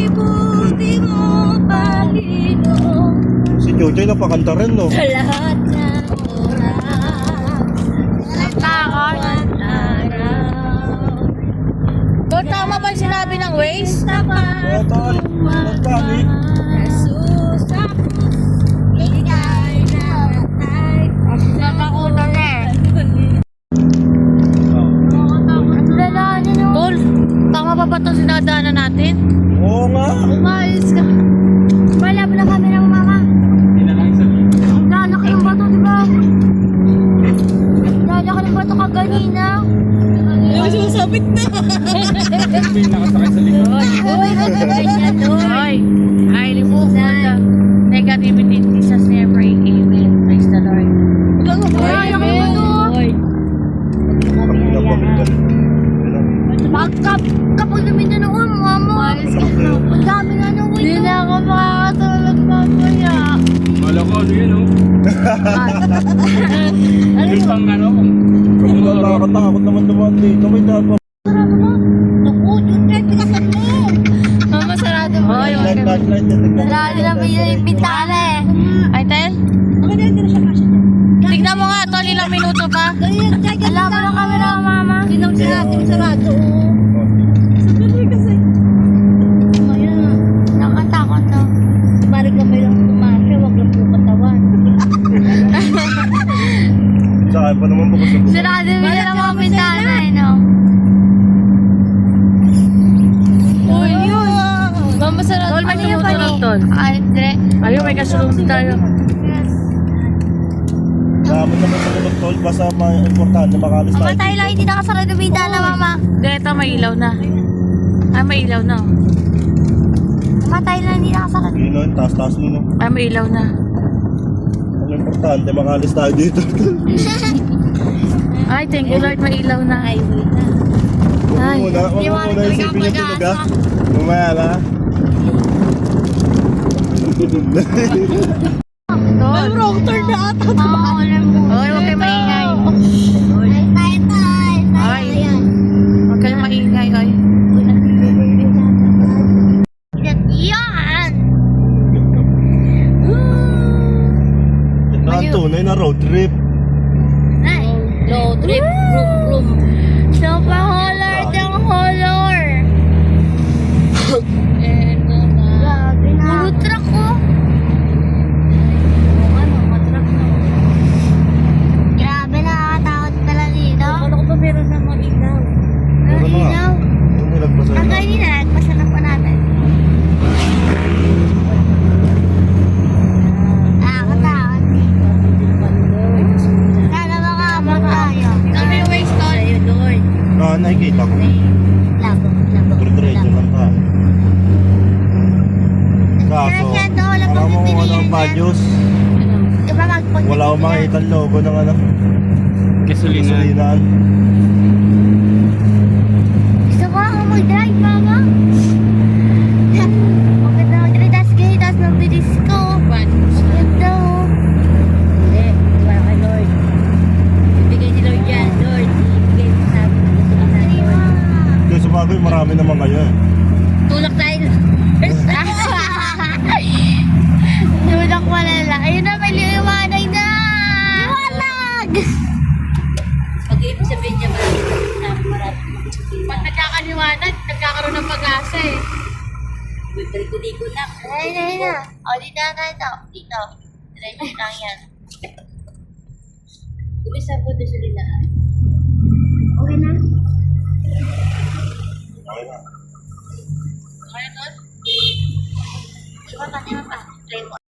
Ibuti mo Panginoon. Si Jojoy napakanta rin, no? Sa lahat ng oras, sa bawat araw. Tol, tama ba yung sinabi ng Waze? Oo, tol. Nagpanik. Jesus ako, ika'y namatay. Nakakunan na eh. Ang lalanin mo. Tol, tama pa ba itong sinadaanan natin? Oo nga. Umayos ka. Malap na kami ng mama. Ang lalaki ng bato, di ba? Lalaki ng bato kaganina. Yung susabit na. Hoy, ay remove the negativity in Jesus' name. Pray. Amen. Praise the Lord. Kapag lumino ng mama, ang dami nga nung Hindi window. na ako makakatulog mamaya. Wala ko ano yun, oh. Ano pang ano? Kung nakakatakot naman dumaan dito, may dapat. Naku, yung trip pinasan mo. Mama, sarado mo. Hoy, Flashlight, Sarado na ba yung pintana eh? ay, Tel? Tignan mo nga, Tol, ilang minuto pa. Alam mo na kami ng mama. Sinang sarado. Nakatakot to. Balik kamay lang tumasya, wag lang po katawan. Sa akin pa naman bukas na bukas. Sarado mo na lang mga pintana eh, no? Uy, yun. Mama, sarado. Tol, may minuto lang, Tol. Ay, dire. Ayun, may kasunod tayo. Dapat naman sa tulog, tol. Basta importante makalis tayo. Mamatay lang, hindi nakasarado yung pintana, mama. Ito, may ilaw na. Ay, may ilaw na. Mamatay lang, hindi nakasarado. Yun, no? Taas-taas mo, no? Ay, may ilaw na. Ang importante, makalis tayo dito. Ay, thank you, Lord, may ilaw na. Highway na. Huwag mo muna isipin yung tulog, ha? Mamaya na. Tol. Wrong turn na ata. Makakalam mo. Hoy, huwag kayo maingay. Ay. Huwag kayo maingay, oy. Yan! Ito ang tunay na road trip. Ay, Low trip, room. so pa-holler ng holler. Ito na. Grabe na. Puro truck ko. Ano, matrak na. Grabe, nakakatakot pala dito. Ano ko ba meron na mga ilaw? Ano na nga? Yung nilagpasan Ang na. kanina, nagpasan na po natin. Nakakatakot dito. Sana makaabot tayo. Saan may waste, Tol? Lord. Ah, nakikita ko. Labo. Diretso lang tayo. Kaso, alam mo kung ano ang values? Diba mag-punta Wala akong makita ang logo ng ano. Gasolina. Gasolinaan. Gusto ko ako mag-drive, mama. Maganda mag-drive, tas gay, tas mabilis ko. Maganda oh. Hindi, wala kay Lord. Ibigay ni Lord yan, Lord. Ibigay mo sa amin. Ay, ma. Yung sa bagay, marami naman kayo eh. Tulak tayo. Tulak malala. Ayun na, may liwanag na. Liwanag! Pag-ibig sabihin niya, marami. Pag nagkakaliwanag, nagkakaroon ng pag-asa eh. Uy, paliko-liko lang. Ayun na. O, dito na tayo. Dito. Diretso lang yan. Umisa po ito sa lilaan. Okay na? Okay na.